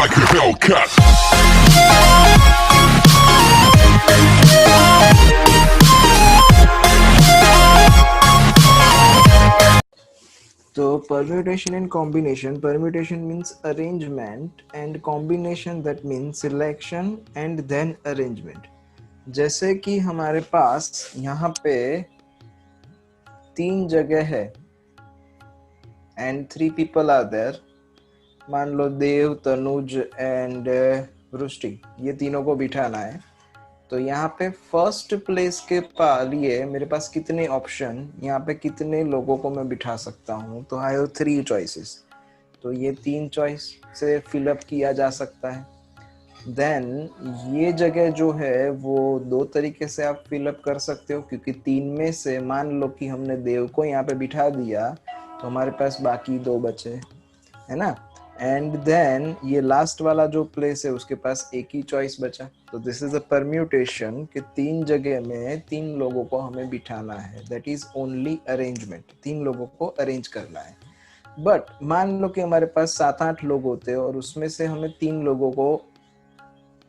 like a Hellcat. So permutation and combination. Permutation means arrangement and combination that means selection and then arrangement. जैसे कि हमारे पास यहाँ पे 3 जगह है and 3 people are there. मान लो देव, तनुज एंड वृष्टि, ये तीनों को बिठाना है. तो यहाँ पे फर्स्ट प्लेस के लिए मेरे पास कितने ऑप्शन, यहाँ पे कितने लोगों को मैं बिठा सकता हूँ. तो आई हैव 3 चॉइसेस. तो ये 3 चॉइस से फिलअप किया जा सकता है. देन ये जगह जो है वो 2 तरीके से आप फिलअप कर सकते हो, क्योंकि 3 में से मान लो कि हमने देव को यहाँ पे बिठा दिया तो हमारे पास बाकी 2 बचे, है ना. एंड देन ये लास्ट वाला जो प्लेस है उसके पास एक ही चॉइस बचा. तो दिस इज अ परम्यूटेशन कि 3 जगह में 3 लोगों को हमें बिठाना है. That is only arrangement. 3 लोगों को अरेंज करना है. बट मान लो कि हमारे पास 7-8 लोग होते और उसमें से हमें 3 लोगों को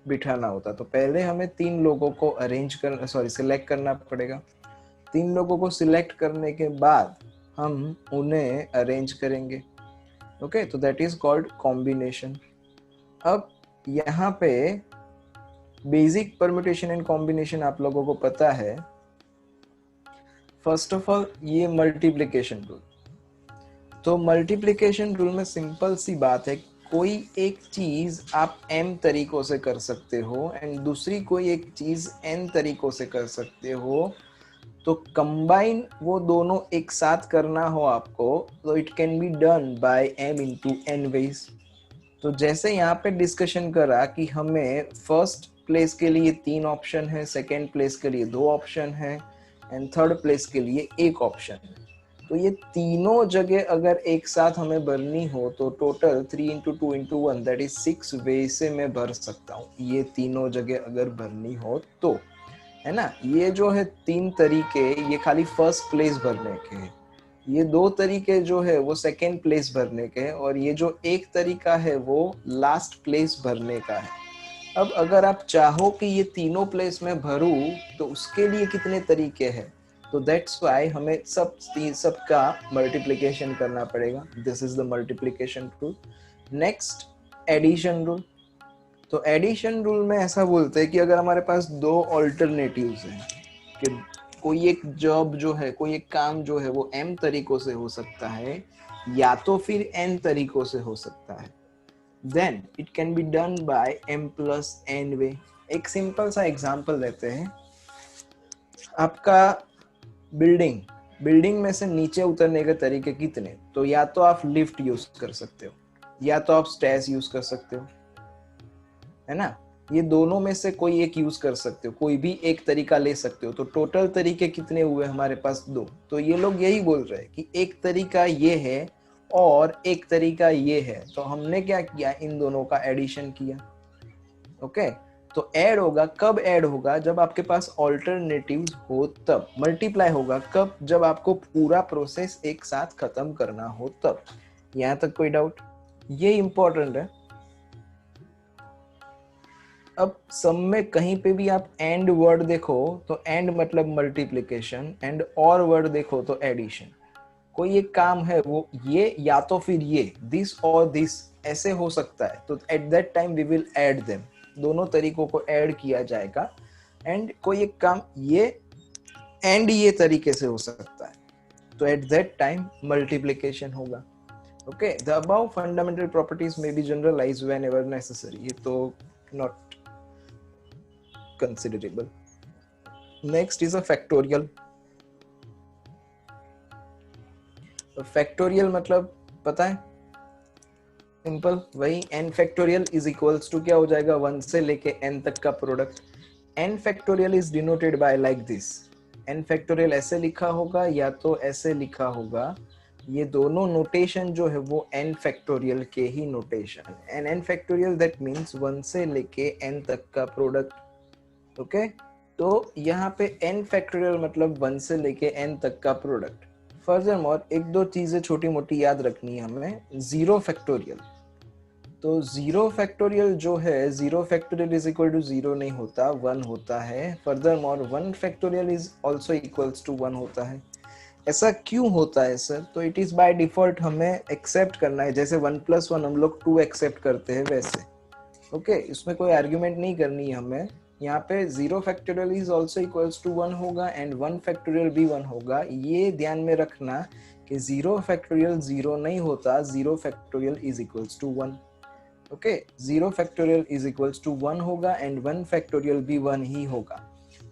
बिठाना होता. तो पहले हमें 3 लोगों को सिलेक्ट करना पड़ेगा. 3 लोगों को सिलेक्ट करने के बाद हम उन्हें अरेंज करेंगे. ओके, तो दैट इज कॉल्ड कॉम्बिनेशन. अब यहाँ पे बेसिक परम्यूटेशन एंड कॉम्बिनेशन आप लोगों को पता है. फर्स्ट ऑफ ऑल ये मल्टीप्लिकेशन रूल. तो मल्टीप्लिकेशन रूल में सिंपल सी बात है, कोई एक चीज आप m तरीकों से कर सकते हो एंड दूसरी कोई एक चीज n तरीकों से कर सकते हो. तो कंबाइन वो दोनों एक साथ करना हो आपको, तो it can be done by m into n ways. तो जैसे यहाँ पे डिस्कशन करा कि हमें फर्स्ट प्लेस के लिए 3 ऑप्शन है, सेकेंड प्लेस के लिए 2 ऑप्शन है एंड थर्ड प्लेस के लिए 1 ऑप्शन है. तो ये तीनों जगह अगर एक साथ हमें भरनी हो तो total 3 into 2 into 1 that is 6 वे से मैं भर सकता हूँ. ये तीनों जगह अगर भरनी हो तो, है ना. ये जो है 3 तरीके ये खाली फर्स्ट प्लेस भरने के हैं. ये 2 तरीके जो है वो सेकेंड प्लेस भरने के हैं और ये जो एक तरीका है वो लास्ट प्लेस भरने का है. अब अगर आप चाहो कि ये तीनों प्लेस में भरूं तो उसके लिए कितने तरीके हैं. तो दैट्स व्हाई हमें सबका मल्टीप्लिकेशन करना पड़ेगा. This is the multiplication rule. Next addition rule. तो एडिशन रूल में ऐसा बोलते हैं कि अगर हमारे पास 2 ऑल्टरनेटिव्स हैं कि कोई एक जॉब जो है, कोई एक काम जो है वो m तरीकों से हो सकता है या तो फिर n तरीकों से हो सकता है, then it can be done by m plus n way. एक सिंपल सा एग्जांपल लेते हैं. आपका बिल्डिंग में से नीचे उतरने के तरीके कितने. तो या तो आप लिफ्ट यूज कर सकते हो या तो आप स्टेयर्स यूज कर सकते हो, है ना. ये दोनों में से कोई एक यूज कर सकते हो, कोई भी एक तरीका ले सकते हो. तो टोटल तरीके कितने हुए हमारे पास 2. तो ये लोग यही बोल रहे हैं कि एक तरीका ये है और एक तरीका ये है. तो हमने क्या किया, इन दोनों का एडिशन किया. ओके, तो ऐड होगा कब, ऐड होगा जब आपके पास ऑल्टरनेटिव्स हो तब. मल्टीप्लाई होगा कब, जब आपको पूरा प्रोसेस एक साथ खत्म करना हो तब. यहाँ तक कोई डाउट. ये इंपॉर्टेंट है. अब सब में कहीं पे भी आप एंड वर्ड देखो तो एंड मतलब मल्टीप्लिकेशन एंड और वर्ड देखो तो एडिशन. कोई एक काम है वो ये या तो फिर ये, दिस और दिस ऐसे हो सकता है. तो at that time we will add them. दोनों तरीकों को ऐड किया जाएगा. एंड कोई एक काम ये एंड ये तरीके से हो सकता है, तो एट दैट टाइम मल्टीप्लिकेशन होगा. Okay, the above fundamental properties may be generalised whenever necessary. ये तो not considerable. Next is a factorial. Factorial मतलब पता है, सिंपल वही n factorial is equals to क्या हो जाएगा, 1 से लेके n तक का product. n factorial is denoted by like this. n factorial ऐसे लिखा होगा या तो ऐसे लिखा होगा. ये दोनों नोटेशन जो है वो n फैक्टोरियल के ही notation. And n factorial that means 1 से लेके n तक का प्रोडक्ट. ओके, तो यहाँ पे n फैक्टोरियल मतलब 1 से लेके n तक का प्रोडक्ट. फर्दरमोर एक दो चीजें छोटी मोटी याद रखनी है हमें. 0 फैक्टोरियल तो 0 फैक्टोरियल जो है 0 फैक्टोरियल इज इक्वल टू 0 नहीं होता, 1 होता है। Furthermore 1 factorial is also equals to 1 होता है। ऐसा क्यों होता है सर? तो इट इज बाय डिफॉल्ट हमें एक्सेप्ट करना है, जैसे 1 + 1 हम लोग 2 एक्सेप्ट करते हैं वैसे। ओके, इसमें कोई आर्ग्यूमेंट नहीं करनी है हमें। यहाँ पे 0 factorial is also equals to 1 होगा एंड 1 फैक्टोरियल भी 1 होगा। ये ध्यान में रखना कि 0 फैक्टोरियल 0 नहीं होता, 0 factorial is equals to 1। Okay, 0 factorial is equals to 1 होगा एंड 1 फैक्टोरियल भी 1 ही होगा।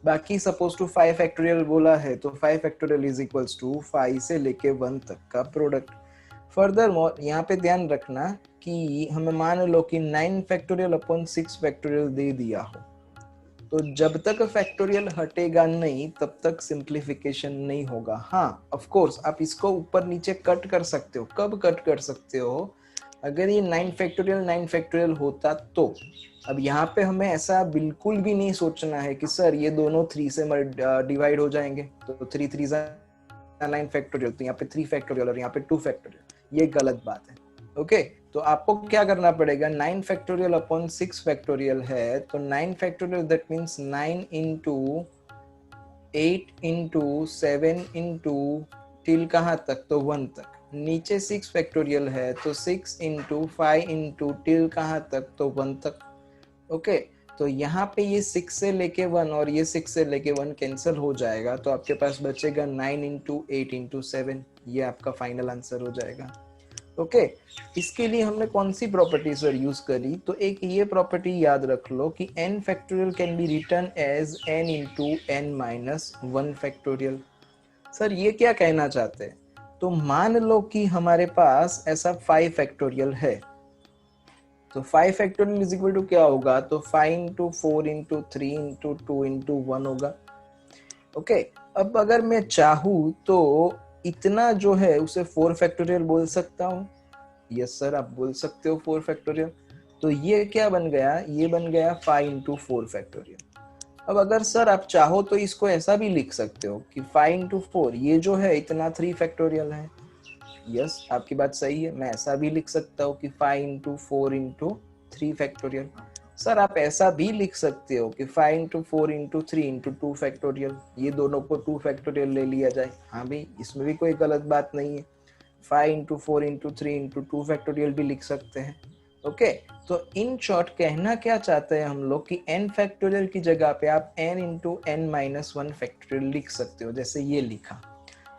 बाकी सपोज टू 5 फैक्टोरियल बोला है तो 5 फैक्टोरियल इज इक्वल्स टू 5 से लेके 1 तक का प्रोडक्ट। फर्दर मोर यहाँ पे ध्यान रखना कि हमें मान लो कि 9 फैक्टोरियल अपॉन 6 फैक्टोरियल दे दिया हो, तो जब तक फैक्टोरियल हटेगा नहीं तब तक सिंप्लीफिकेशन नहीं होगा। हाँ, ऑफ कोर्स आप इसको ऊपर नीचे कट कर सकते हो। कब कट कर सकते हो? अगर ये 9 फैक्टोरियल होता तो। अब यहाँ पे हमें ऐसा बिल्कुल भी नहीं सोचना है कि सर ये दोनों 3 से डिवाइड हो जाएंगे, तो 3 3 9 फैक्टोरियल, तो यहाँ पे 3 फैक्टोरियल और यहाँ पे 2 फैक्टोरियल। ये गलत बात है। ओके, तो आपको क्या करना पड़ेगा? 9 फैक्टोरियल अपॉन 6 फैक्टोरियल है, तो 9 factorial that means 9 into 8 into 7 into till कहाँ तक? तो 1 तक। नीचे 6 फैक्टोरियल है तो 6 इंटू 5 इंटू टिल कहाँ तक? तो 1 तक। ओके, तो यहाँ पे ये 6 से लेके 1 और ये 6 से लेके 1 कैंसिल हो जाएगा, तो आपके पास बचेगा 9 इंटू 8 इंटू 7। ये आपका फाइनल आंसर हो जाएगा। ओके, इसके लिए हमने कौन सी प्रॉपर्टी सर यूज करी? तो एक ये प्रॉपर्टी याद रख लो कि n factorial can be written as n into n minus 1 factorial. Sir ये क्या कहना चाहते हैं? तो मान लो कि हमारे पास ऐसा 5 फैक्टोरियल है, तो 5 फैक्टोरियल इज इक्वल टू क्या होगा? तो 5 इंटू 4 इंटू 3 इंटू 2 इंटू 1 होगा। ओके, अब अगर मैं चाहूँ तो इतना जो है उसे 4 फैक्टोरियल बोल सकता हूँ। यस सर, आप बोल सकते हो 4 फैक्टोरियल। तो ये क्या बन गया? ये बन गया 5 इंटू 4 फैक्टोरियल। अब अगर सर आप चाहो तो इसको ऐसा भी लिख सकते हो कि 5 इंटू 4 ये जो है इतना 3 फैक्टोरियल है। यस, आपकी बात सही है, मैं ऐसा भी लिख सकता हूँ कि 5 इंटू 4 इंटू 3 फैक्टोरियल। सर आप ऐसा भी लिख सकते हो कि 5 इंटू 4 इंटू 3 इंटू 2 फैक्टोरियल, ये दोनों को 2 फैक्टोरियल ले लिया जाए। हाँ भाई, इसमें भी कोई गलत बात नहीं है। 5 इंटू 4 इंटू 3 इंटू 2 फैक्टोरियल भी लिख सकते हैं। ओके, तो इन शॉर्ट कहना क्या चाहते हैं हम लोग कि n फैक्टोरियल की जगह पे आप n into n minus 1 factorial लिख सकते हो, जैसे ये लिखा।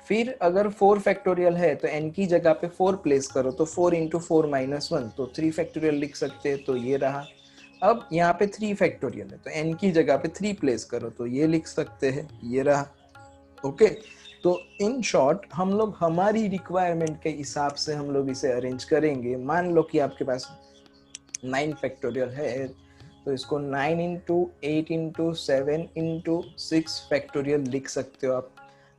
फिर अगर 4 फैक्टोरियल है तो n की जगह पे 4 प्लेस करो, तो 4 इंटू 4 माइनस 1, तो 3 फैक्टोरियल लिख सकते हैं, तो ये रहा। अब यहाँ पे 3 फैक्टोरियल है तो n की जगह पे 3 प्लेस करो, तो ये लिख सकते हैं, ये रहा। ओके, तो इन शॉर्ट हम लोग हमारी रिक्वायरमेंट के हिसाब से हम लोग इसे अरेंज करेंगे। मान लो कि आपके पास 9 फैक्टोरियल है, तो इसको 9 इंटू 8 इंटू 7 इंटू 6 फैक्टोरियल लिख सकते हो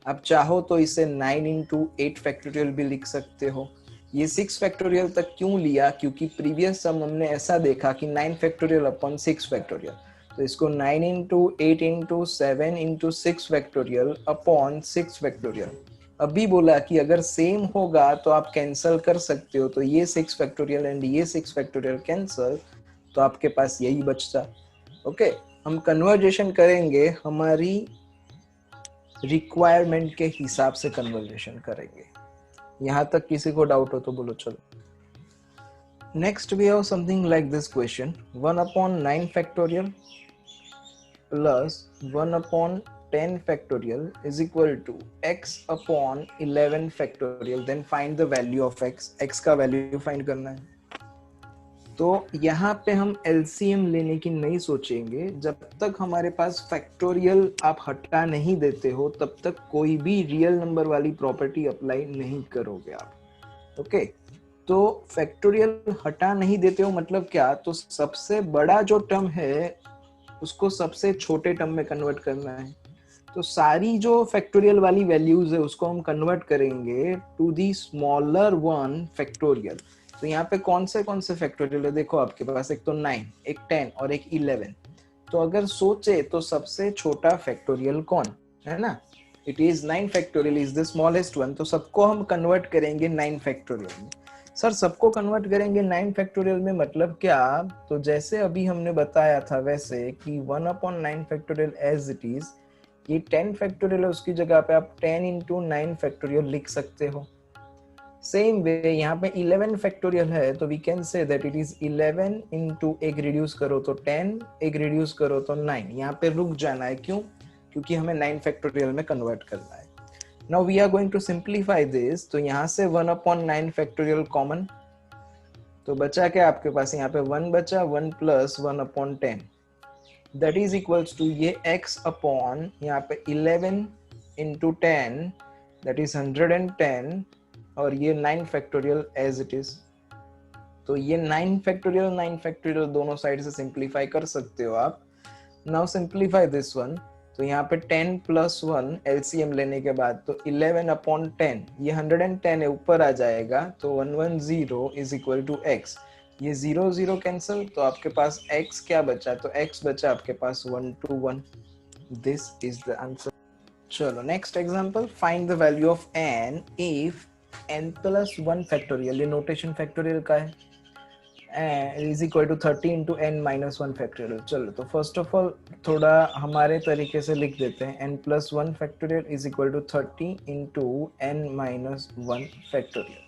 आप चाहो तो इसे 9 इंटू 8 फैक्टोरियल भी लिख सकते हो। ये 6 फैक्टोरियल तक क्यों लिया? क्योंकि प्रीवियस सम हमने ऐसा देखा कि 9 फैक्टोरियल अपॉन 6 फैक्टोरियल, तो इसको 9 into 8 into 7 into 6 factorial upon 6 factorial. अभी बोला कि अगर सेम होगा तो आप कैंसिल कर सकते हो, तो ये 6 फैक्टोरियल एंड ये 6 फैक्टोरियल कैंसिल, तो आपके पास यही बचता। ओके, हम कन्वर्जेशन करेंगे, हमारी रिक्वायरमेंट के हिसाब से कन्वर्जेशन करेंगे। यहाँ तक किसी को डाउट हो तो बोलो चलो। Next we have something like this question, 1 upon 9 factorial plus 1 upon 10 factorial is equal to x upon 11 factorial, then find the value of x। x का वैल्यू फाइंड करना है। तो यहाँ पे हम LCM लेने की नहीं सोचेंगे। जब तक हमारे पास फैक्टोरियल आप हटा नहीं देते हो तब तक कोई भी रियल नंबर वाली प्रॉपर्टी अप्लाई नहीं करोगे आप। ओके, तो फैक्टोरियल हटा नहीं देते हो मतलब क्या? तो सबसे बड़ा जो टर्म है उसको सबसे छोटे टर्म में कन्वर्ट करना है। तो सारी जो फैक्टोरियल वाली वैल्यूज है उसको हम कन्वर्ट करेंगे to the smaller one factorial. तो यहाँ पे कौन से फैक्टोरियल है? देखो आपके पास एक तो 9, एक 10 और एक 11। तो अगर सोचे तो सबसे छोटा फैक्टोरियल कौन है ना? It is 9 factorial is the smallest one, तो सबको हम कन्वर्ट करेंगे 9 फैक्टोरियल में। सर सबको कन्वर्ट करेंगे 9 फैक्टोरियल में, मतलब क्या? तो जैसे अभी हमने बताया था वैसे कि 1/9 फैक्टोरियल एज इट इज, ये 10 फैक्टोरियल है, उसकी जगह पे आप 10 इंटू 9 फैक्टोरियल लिख सकते हो। सेम वे यहाँ पे 11 फैक्टोरियल है तो we can say that it is 11 into, एक रिड्यूस करो तो 10, एक रिड्यूस करो तो 9। यहाँ पे रुक जाना है, क्यों? क्योंकि हमें 9 फैक्टोरियल में कन्वर्ट करना है। Now we are going to simplify this, तो यहाँ से 1/9 फैक्टोरियल कॉमन, तो बचा क्या आपके पास? यहाँ पे 1 बचा, 1 plus 1/10 that is equals to ये x अपॉन यहाँ पे 11 इंटू 10 दैट इज 110, और ये 9 फैक्टोरियल एज इट इज। तो ये 9 फैक्टोरियल दोनों साइड से सिंप्लीफाई कर सकते हो आप। नाउ सिंप्लीफाई दिस वन, तो यहाँ पे 10 प्लस 1 एलसीएम लेने के बाद तो 11/10, ये 110 है, ऊपर आ जाएगा तो 110 इज इक्वल टू x। ये 0 0 कैंसिल, तो आपके पास x क्या बचा? तो x बचा आपके पास 1 to 1। This is the answer. चलो next example, find the value of n if n plus 1 factorial, ये नोटेशन फैक्टोरियल का है, is equal to 30 into n minus 1 factorial. चलो तो फर्स्ट ऑफ ऑल थोड़ा हमारे तरीके से लिख देते हैं, n plus 1 factorial is equal to 30 into n minus 1 factorial.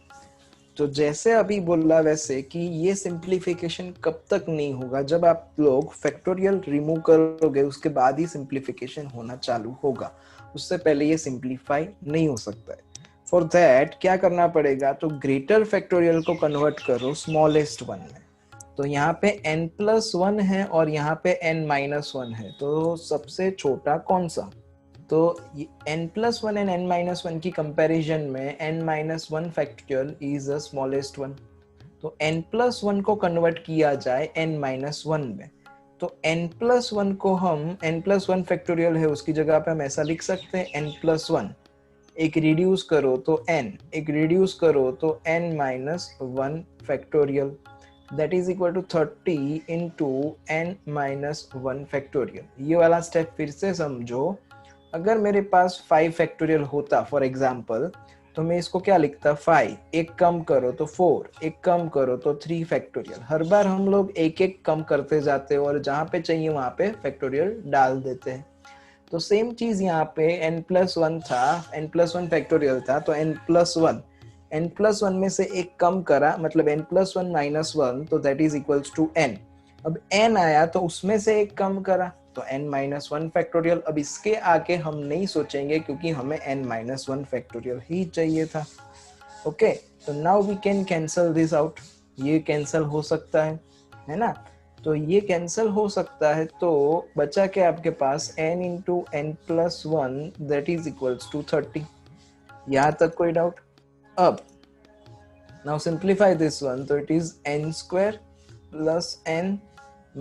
तो जैसे अभी बोला वैसे कि ये सिंप्लीफिकेशन कब तक नहीं होगा? जब आप लोग फैक्टोरियल रिमूव करोगे उसके बाद ही सिंप्लीफिकेशन होना चालू होगा, उससे पहले ये सिंप्लीफाई नहीं हो सकता है। फॉर दैट क्या करना पड़ेगा? तो ग्रेटर फैक्टोरियल को कन्वर्ट करो स्मॉलेस्ट वन में। तो यहाँ पे n प्लस 1 है और यहाँ पे n माइनस 1 है, तो सबसे छोटा कौन सा? तो n plus 1 and n minus 1 की कंपैरिजन में n minus 1 factorial is the smallest one. तो n प्लस 1 को कन्वर्ट किया जाए n माइनस 1 में, तो n प्लस 1 को हम, n प्लस 1 फैक्टोरियल है उसकी जगह पे हम ऐसा लिख सकते हैं n प्लस 1, एक रिड्यूस करो तो n, एक रिड्यूस करो तो n minus 1 factorial that is equal to 30 into n minus 1 factorial. ये वाला स्टेप फिर से समझो। अगर मेरे पास 5 फैक्टोरियल होता फॉर एग्जाम्पल, तो मैं इसको क्या लिखता? 5, एक कम करो तो 4, एक कम करो तो 3 फैक्टोरियल। हर बार हम लोग एक एक कम करते जाते हैं और जहाँ पे चाहिए वहाँ पे फैक्टोरियल डाल देते हैं। तो सेम चीज यहाँ पे n प्लस 1 था, n प्लस 1 फैक्टोरियल था, तो n प्लस 1, n प्लस 1 में से एक कम करा, मतलब n प्लस 1 माइनस 1, तो that is equals to n। अब n आया तो उसमें से एक कम करा, तो n माइनस 1 फैक्टोरियल। अब इसके आगे हम नहीं सोचेंगे क्योंकि हमें n माइनस 1 फैक्टोरियल ही चाहिए था। ओके, तो now we can cancel this out, ये कैंसल हो सकता है ना? तो ये कैंसल हो सकता है, तो बचा क्या आपके पास? n into n plus 1 that is equals to 30। यहाँ तक कोई डाउट? अब नाउ सिंप्लीफाई दिस वन, तो it is n square plus n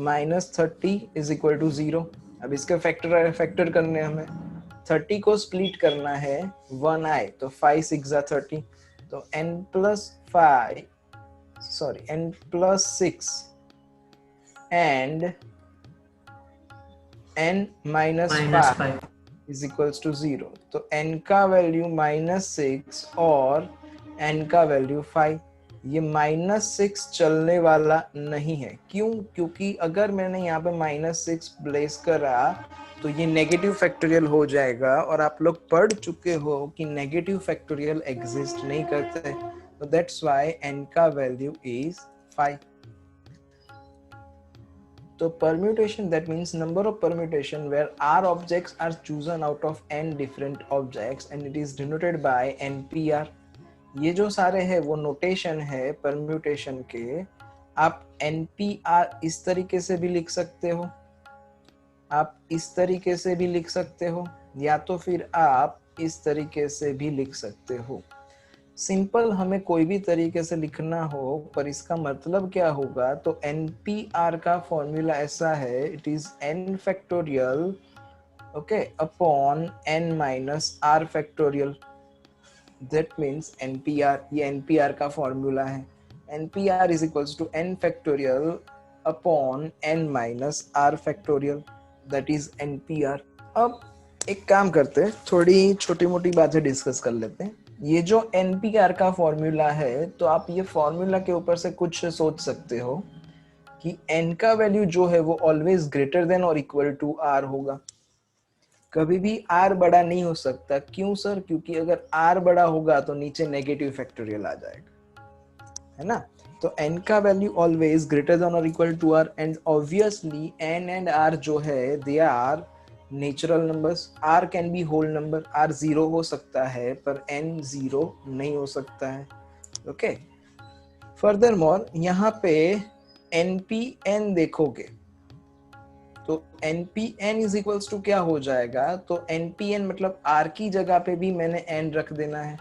minus 30 is equal to 0। अब इसके फैक्टर करने हमें 30 को स्प्लिट करना है 1 आए, तो 5 6 30, तो n प्लस 5, sorry n plus 6 and n minus minus 5 five is equals to 0। तो n का वैल्यू -6 और n का वैल्यू 5। ये -6 चलने वाला नहीं है, क्यों? क्योंकि अगर मैंने यहाँ पे -6 प्लेस करा तो ये नेगेटिव फैक्टोरियल हो जाएगा, और आप लोग पढ़ चुके हो कि नेगेटिव फैक्टोरियल एग्जिस्ट नहीं करते, तो दैट्स व्हाई n का value is 5। So permutation, that means number of permutation where r objects are chosen out of n different objects and it is denoted by npr। ये जो सारे हैं वो notation है परम्यूटेशन के। आप npr इस तरीके से भी लिख सकते हो, आप इस तरीके से भी लिख सकते हो, या तो फिर आप इस तरीके से भी लिख सकते हो। सिंपल हमें कोई भी तरीके से लिखना हो, पर इसका मतलब क्या होगा? तो NPR का फॉर्मूला ऐसा है, it is n factorial okay upon n minus r factorial, that means NPR, ये NPR का फॉर्मूला है। NPR is equals to n factorial upon n minus r factorial, that is NPR। अब एक काम करते हैं, थोड़ी छोटी मोटी बातें डिस्कस कर लेते हैं। ये जो NPR का फॉर्मूला है, तो आप ये फॉर्मूला के ऊपर से कुछ सोच सकते हो कि n का वैल्यू जो है वो ऑलवेज ग्रेटर देन और इक्वल टू r होगा। कभी भी r बड़ा नहीं हो सकता। क्यों सर? क्योंकि अगर r बड़ा होगा तो नीचे नेगेटिव फैक्टोरियल आ जाएगा, है ना। तो n का वैल्यू ऑलवेज ग्रेटर देन और equal to r, and obviously n and r जो है they are natural numbers. r can be whole number, r zero हो सकता है पर n जीरो नहीं हो सकता है। ओके, फर्दर मोर यहाँ पे npn देखोगे तो npn इज इक्वल्स टू क्या हो जाएगा, तो npn मतलब r की जगह पे भी मैंने n रख देना है,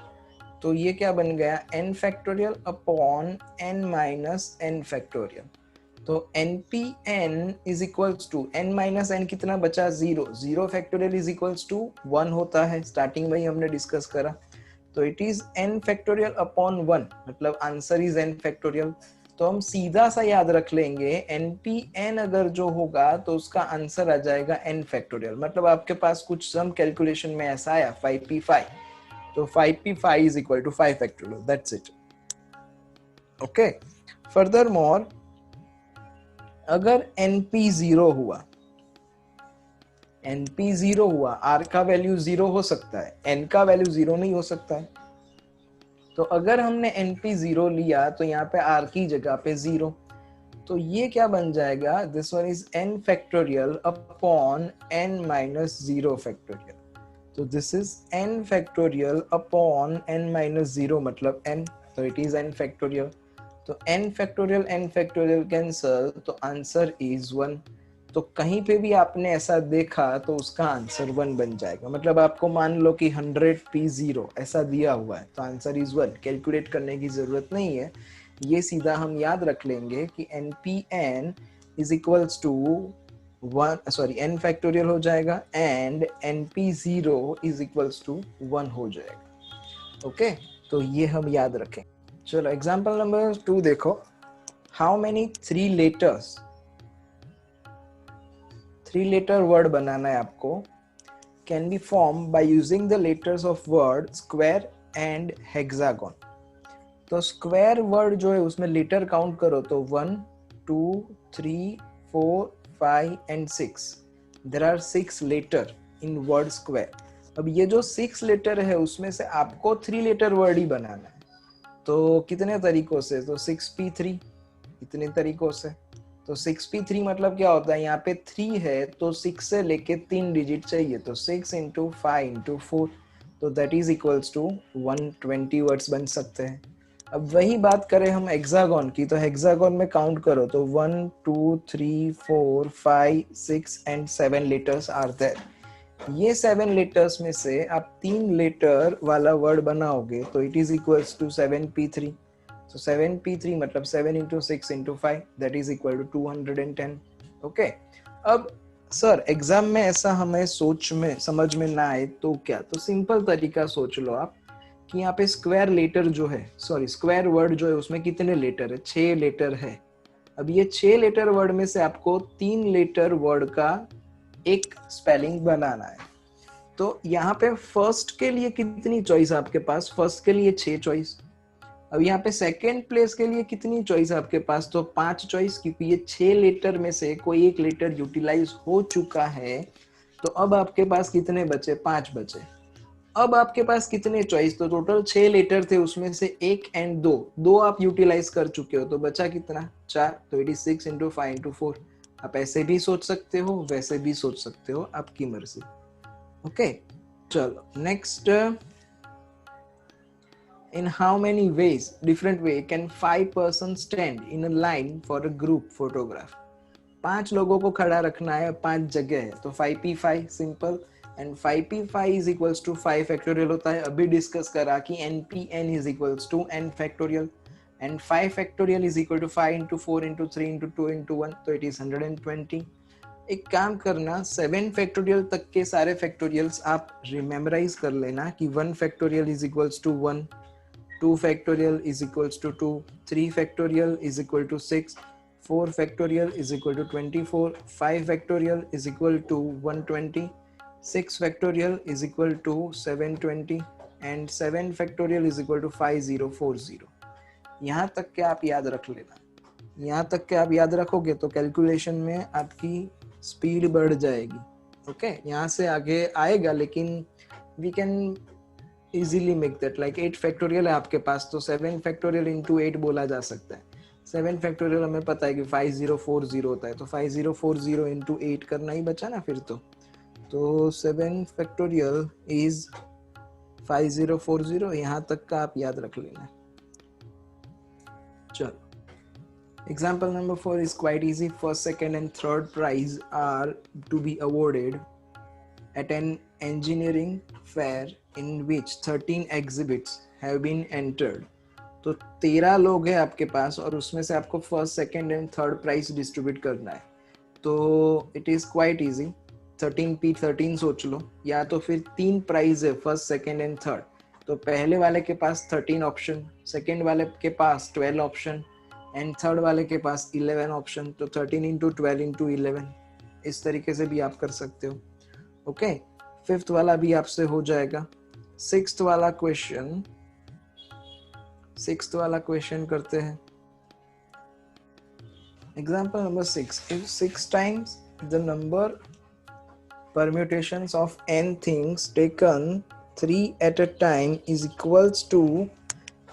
तो ये क्या बन गया, n factorial upon n minus n factorial. तो npn is equals to n minus n कितना बचा, zero. Zero factorial is equals to 1 होता है, स्टार्टिंग में ही हमने डिस्कस करा। तो it is n factorial upon 1, मतलब आंसर इज n फैक्टोरियल। तो हम सीधा सा याद रख लेंगे npn अगर जो होगा तो उसका आंसर आ जाएगा n फैक्टोरियल। मतलब आपके पास कुछ सम कैलकुलेशन में ऐसा आया 5p5, तो 5p5 is equal to 5 factorial, that's it. Okay, furthermore अगर np जीरो हुआ, np जीरो हुआ, r का वैल्यू जीरो हो सकता है, n का वैल्यू जीरो नहीं हो सकता है। तो अगर हमने np जीरो लिया तो यहाँ पे r की जगह पे जीरो, तो ये क्या बन जाएगा, this one is n factorial upon n minus zero factorial. तो this is n factorial upon n minus zero मतलब n, तो इट इज n फैक्टोरियल। तो n फैक्टोरियल कैंसल, तो आंसर इज 1। तो कहीं पे भी आपने ऐसा देखा तो उसका आंसर 1 बन जाएगा। मतलब आपको मान लो कि 100p0 ऐसा दिया हुआ है तो आंसर इज 1। कैलकुलेट करने की जरूरत नहीं है, ये सीधा हम याद रख लेंगे कि npn is equals to 1, sorry n factorial हो जाएगा, and np0 is equals to 1 हो जाएगा। ओके, तो ये हम याद रखें। चलो एग्जांपल नंबर 2 देखो। How many three letter word बनाना है आपको, can be form by using the letters of word square and hexagon. तो स्क्वायर वर्ड जो है उसमें लेटर काउंट करो तो 1 2 3 4 5 and 6। There are 6 letter in word square. अब ये जो 6 लेटर है उसमें से आपको 3 लेटर वर्ड ही बनाना है। तो कितने तरीकों से, तो 6p3 इतने तरीकों से। तो 6p3 मतलब क्या होता है, यहाँ पे 3 है तो 6 से लेके 3 डिजिट चाहिए, तो 6 इंटू 5 इंटू 4, तो that is equals to 120 words बन सकते हैं। अब वही बात करें हम हेक्सागोन की, तो हेक्सागोन में काउंट करो तो 1 2 3 4 5 6 एंड 7 लेटर्स आर देयर। ये 7 लेटर्स में से आप 3 लेटर वाला वर्ड बनाओगे तो it is equals to 7p3। तो 7p3 मतलब 7 into 6 into 5 that is equal to 210। Okay, अब सर एग्जाम में ऐसा हमें सोच में समझ में ना आए तो क्या, तो सिंपल तरीका सोच लो आप कि यहाँ पे स्क्वायर लेटर जो है, सॉरी स्क्वायर वर्ड जो है उसमें कितने लेटर है, 6 लेटर है। अब ये 6 लेटर वर्ड में से आपको 3 लेटर वर्ड का एक स्पेलिंग बनाना है। तो यहाँ पे फर्स्ट के लिए कितनी चॉइस आपके पास, फर्स्ट के लिए 6 चॉइस। अब यहाँ पे सेकेंड प्लेस के लिए कितनी चॉइस आपके पास, तो 5 चॉइस, क्योंकि ये 6 लेटर में से कोई एक लेटर यूटिलाइज हो चुका है। तो अब आपके पास कितने बचे, 5 बचे। अब आपके पास कितने चॉइस, तो टोटल 6 लेटर थे उसमें से 1 एंड 2 आप यूटिलाइज कर चुके हो, तो बचा कितना, 4। तो इट इज 6 इंटू 5 इंटू 4। आप ऐसे भी सोच सकते हो, वैसे भी सोच सकते हो, आपकी मर्जी। ओके, चलो next. In how many ways, different way, can 5 persons stand in a line for a group photograph? 5 लोगों को खड़ा रखना है, 5 जगह है, तो 5p5 simple, and 5p5 is equals to 5 factorial होता है। अभी डिस्कस करा कि npn is equals to n factorial, and 5 factorial is equal to 5 into 4 into 3 into 2 into 1, तो इट इज 120। एक काम करना, 7 फैक्टोरियल तक के सारे फैक्टोरियल्स आप रिमेमराइज कर लेना कि 1 factorial is equals to 1, 2 factorial is equals to 2, 3 factorial is equal to 6, 4 factorial is equal to 24, 5 factorial is equal to 120, 6 factorial is equal to 720, and 7 factorial is equal to 5040। यहाँ तक के आप याद रख लेना। यहाँ तक के आप याद रखोगे तो कैलकुलेशन में आपकी स्पीड बढ़ जाएगी। ओके यहाँ से आगे आएगा, लेकिन we can easily make that like 8 factorial है आपके पास, तो 7 फैक्टोरियल इंटू 8 बोला जा सकता है। 7 फैक्टोरियल हमें पता है कि 5040 होता है, तो 5040 इंटू 8 करना ही बचा ना फिर तो 7 फैक्टोरियल इज 5040। यहाँ तक का आप याद रख लेना। चलो example number 4 is quite easy. First, second and third prize are to be awarded at an engineering fair in which 13 exhibits have been entered. तो 13 लोग हैं आपके पास और उसमें से आपको first second and third prize distribute करना है। तो it is quite easy. 13p13 सोच लो, या तो फिर 3 प्राइज है फर्स्ट सेकंड एंड थर्ड, तो पहले वाले के पास 13 ऑप्शन, सेकंड वाले के पास 12 ऑप्शन एंड थर्ड वाले के पास 11 ऑप्शन। तो 13 इंटू 12 इंटू 11 इस तरीके से भी आप कर सकते हो। ओके फिफ्थ वाला भी आपसे हो जाएगा। सिक्स्थ वाला क्वेश्चन करते हैं। Example number 6, if 6 times the number permutations of n things taken 3 at a time is equals to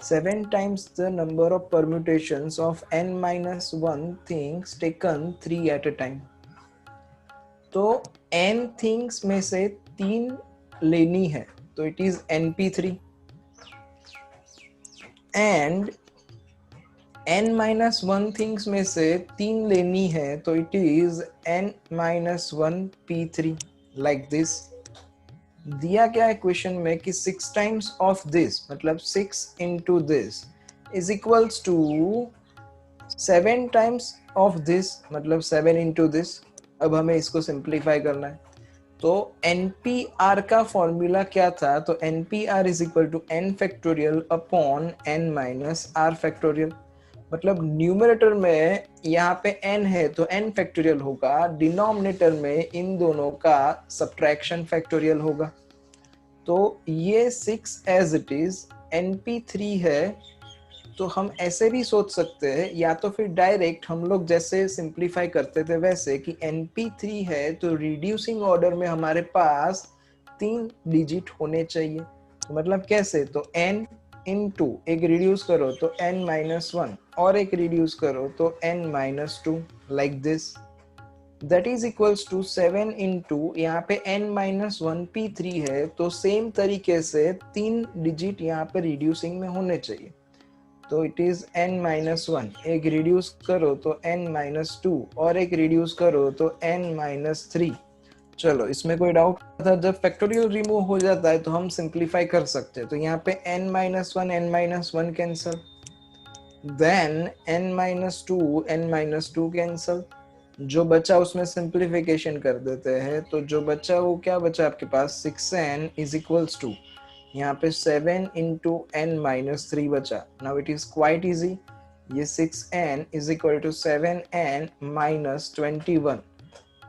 7 times the number of permutations of n minus 1 things taken 3 at a time। तो n things में से 3 लेनी है तो it is np3 and n minus 1 things में से 3 लेनी है तो it is n minus 1 p3 like this। दिया क्या है क्वेश्चन में कि 6 टाइम्स ऑफ दिस मतलब 6 इंटू this is equals to 7 times of this मतलब 7 इंटू दिस। अब हमें इसको सिंप्लीफाई करना है। तो NPR का फॉर्मूला क्या था? तो NPR is equal to n factorial upon n minus r factorial. मतलब न्यूमरेटर में यहाँ पे n है तो n फैक्टोरियल होगा, डिनोमिनेटर में इन दोनों का सब्ट्रैक्शन फैक्टोरियल होगा। तो ये 6 एज इट इज np3 है। तो हम ऐसे भी सोच सकते हैं, या तो फिर डायरेक्ट हम लोग जैसे सिंप्लीफाई करते थे वैसे कि np3 है तो रिड्यूसिंग ऑर्डर में हमारे पास 3 डिजिट होने चाहिए। तो मतलब कैसे? तो n इंटू एक रिड्यूस करो तो n माइनस 1 और एक रिड्यूस करो तो n minus 2 like this. That is equals to 7 into यहाँ पे n माइनस 1 p3 है तो सेम तरीके से 3 डिजिट यहाँ पे रिड्यूसिंग में होने चाहिए। तो इट इज n माइनस 1, एक रिड्यूस करो तो n माइनस 2 और एक रिड्यूस करो तो n माइनस 3। चलो इसमें कोई डाउट था? जब फैक्टोरियल रिमूव हो जाता है तो हम सिंप्लीफाई कर सकते हैं। तो यहाँ पे n minus 1 cancel, then n minus 2 cancel, जो बचा उसमें सिंप्लीफिकेशन कर देते हैं। तो जो बचा वो क्या बचा आपके पास? 6n इज इक्वल्स टू यहाँ पे 7 इंटू n माइनस 3 बचा। Now it is quite easy. ये 6n is equal to 7n minus 21।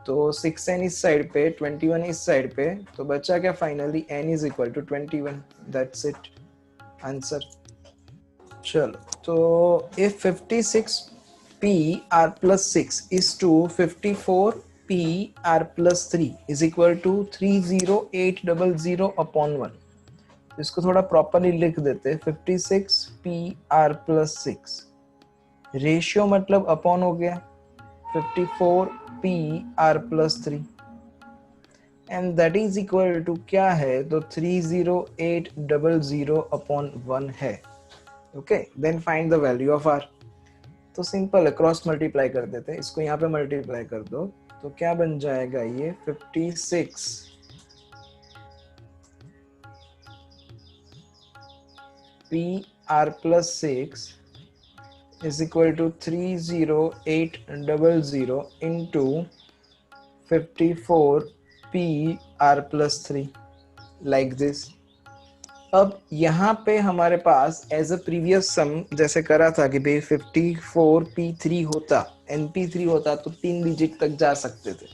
तो 6n इस साइड पे 21 इस साइड पे, तो बचा क्या finally? n is equal to 21। That's it answer. चलो तो if 56p r plus 6 is to 54p r plus 3 is equal to 30800 upon 1। इसको थोड़ा प्रॉपरली लिख देते। 56p r plus 6 रेशियो मतलब अपॉन हो गया 54p r plus 3 and that is equal to क्या है? तो 30800 अपॉन 1 है। Okay then find the value of r। तो सिंपल है, क्रॉस मल्टीप्लाई कर देते हैं। इसको यहाँ पे मल्टीप्लाई कर दो तो क्या बन जाएगा? ये 56 p r plus 6 is equal to 30800 into 54 p r plus 3 like this। अब यहाँ पे हमारे पास एज अ प्रीवियस सम जैसे करा था कि भाई 54p3 होता, np3 होता तो 3 डिजिट तक जा सकते थे।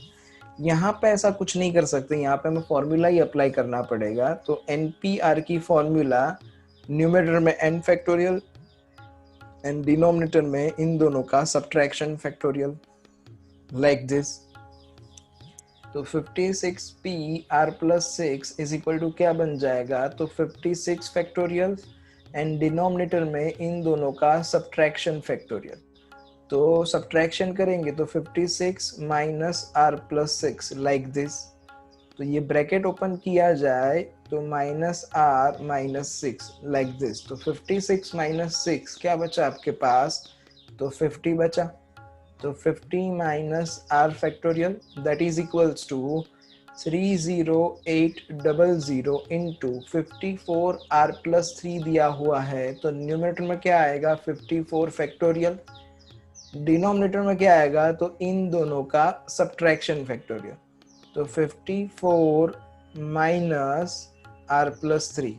यहाँ पे ऐसा कुछ नहीं कर सकते, यहाँ पे हमें फॉर्मूला ही अप्लाई करना पड़ेगा। तो NPR की फॉर्मूला न्यूमरेटर में n फैक्टोरियल एंड डिनोमिनेटर में इन दोनों का सब्ट्रैक्शन फैक्टोरियल, लाइक दिस। तो 56p r plus 6 is equal to क्या बन जाएगा, तो 56 फैक्टोरियल एंड डिनोमिनेटर में इन दोनों का सब्ट्रैक्शन फैक्टोरियल। तो सब्ट्रैक्शन करेंगे तो 56 minus r plus 6 like this. तो ये ब्रैकेट ओपन किया जाए तो minus r minus 6 like this. तो 56 माइनस 6 क्या बचा आपके पास, तो 50 बचा। तो 50 minus r factorial that is equals to 30800 into 54 r plus 3 दिया हुआ है। तो न्यूमरेटर में क्या आएगा, 54 फैक्टोरियल। डिनोमिनेटर में क्या आएगा, तो इन दोनों का सब्ट्रैक्शन फैक्टोरियल। तो 54 माइनस r प्लस 3,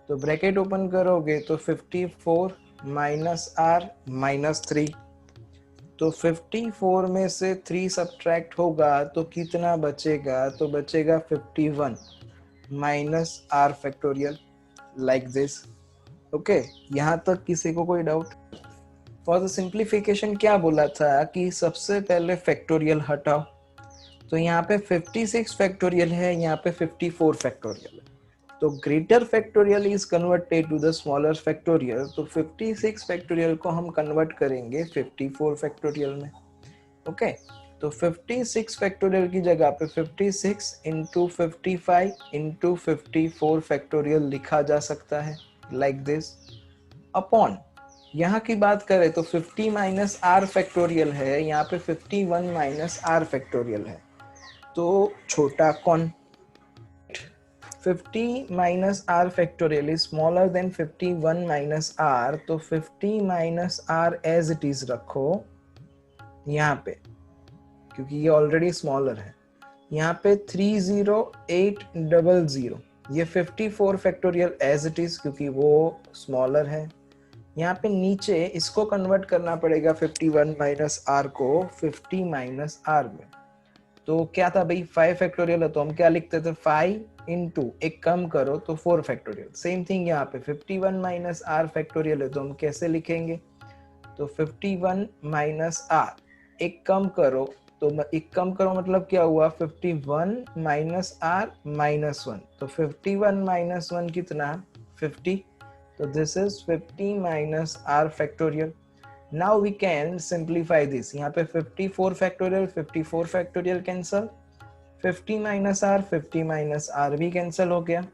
तो ब्रैकेट ओपन करोगे तो 54 माइनस r माइनस 3। तो 54 में से 3 सब्ट्रैक्ट होगा तो कितना बचेगा, तो बचेगा 51 minus r factorial, like this. Okay, यहाँ तक किसी को कोई डाउट? फॉर द सिंप्लीफिकेशन क्या बोला था कि सबसे पहले फैक्टोरियल हटाओ। तो यहाँ पे 56 फैक्टोरियल है, यहाँ पे 54 फैक्टोरियल है। तो greater factorial is converted to the smaller factorial. तो 56 फैक्टोरियल को हम कन्वर्ट करेंगे 54 फैक्टोरियल में। ओके, तो 56 फैक्टोरियल की जगह पे 56 इंटू 55 इंटू 54 फैक्टोरियल लिखा जा सकता है, लाइक दिस। अपॉन यहाँ की बात करें तो 50 माइनस r फैक्टोरियल है, यहाँ पे 51 माइनस r फैक्टोरियल है। तो छोटा कौन, 50 minus r factorial is smaller than 51 minus r। तो 50 minus r as it is रखो यहाँ पे, क्योंकि ये ऑलरेडी स्मॉलर है। यहाँ पे 30800, ये 54 फैक्टोरियल एज इट इज क्योंकि वो स्मॉलर है। यहाँ पे नीचे इसको कन्वर्ट करना पड़ेगा 51 माइनस r को 50 माइनस r में। तो क्या था भाई, 5 फैक्टोरियल है तो हम क्या लिखते थे, 5 इंटू एक कम करो तो 4 फैक्टोरियल। सेम थिंग यहाँ पे 51 माइनस r फैक्टोरियल है तो हम कैसे लिखेंगे, तो 51 माइनस r एक कम करो, तो एक कम करो मतलब क्या हुआ, 51 माइनस r माइनस 1। तो 51 माइनस 1 कितना, 50। तो this is 50 minus r factorial. Now we can simplify this. यहाँ पे 54 factorial cancel, 50 minus r 50 minus r भी कैंसल हो गया।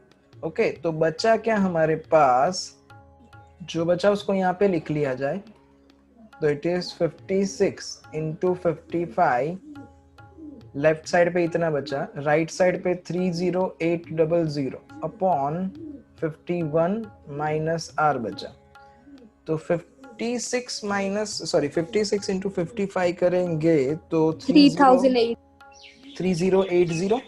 ओके, तो बचा क्या हमारे पास, जो बचा उसको यहाँ पे लिख लिया जाए। तो it is 56 into 55, left side पे इतना बचा, राइट साइड पे 30800 अपॉन 51 माइनस r बचा। तो 56 माइनस 56 इंटू 55 करेंगे तो 3080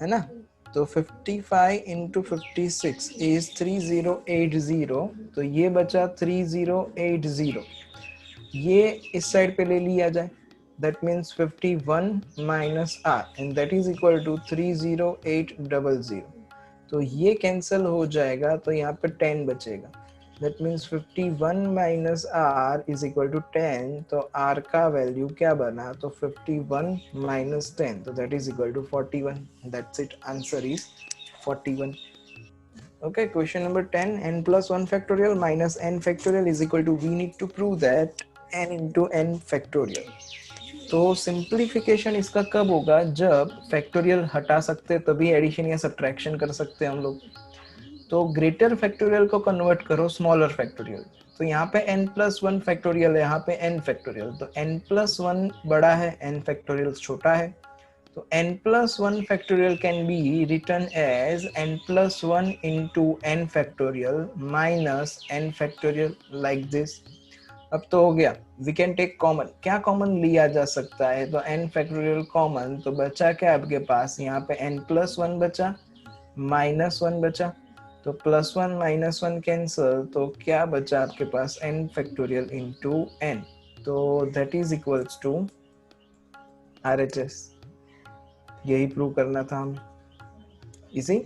है ना। तो 55 इंटू 56 इज 3080। तो ये बचा 3080, ये इस साइड पे ले लिया जाए, that means 51 minus r and that is equal to 30800। तो ये कैंसिल हो जाएगा, तो यहाँ पे 10 बचेगा। That means 51 minus r is equal to 10। तो r का वैल्यू क्या बना, तो 51 minus 10, तो that is equal to 41। That's it, answer is 41। Okay, question number 10, n plus 1 factorial minus n factorial is equal to, we need to prove that n into n factorial। तो simplification इसका कब होगा, जब factorial हटा सकते तभी addition या subtraction कर सकते हैं हम लोग। तो ग्रेटर फैक्टोरियल को कन्वर्ट करो स्मॉलर फैक्टोरियल। तो यहाँ पे n प्लस 1 फैक्टोरियल है, यहाँ पे n फैक्टोरियल। तो n प्लस 1 बड़ा है, n फैक्टोरियल छोटा है। तो n plus 1 factorial can be written as n plus 1 into n factorial minus n factorial, like this. अब तो हो गया, वी कैन टेक कॉमन। क्या कॉमन लिया जा सकता है, तो n फैक्टोरियल कॉमन। तो बचा क्या आपके पास, यहाँ पे n प्लस 1 बचा, माइनस 1 बचा। तो प्लस 1 माइनस 1 कैंसल, तो क्या बचा आपके पास n फैक्टोरियल इंटू n। तो that is equals to RHS, यही प्रूव करना था हमें। इसी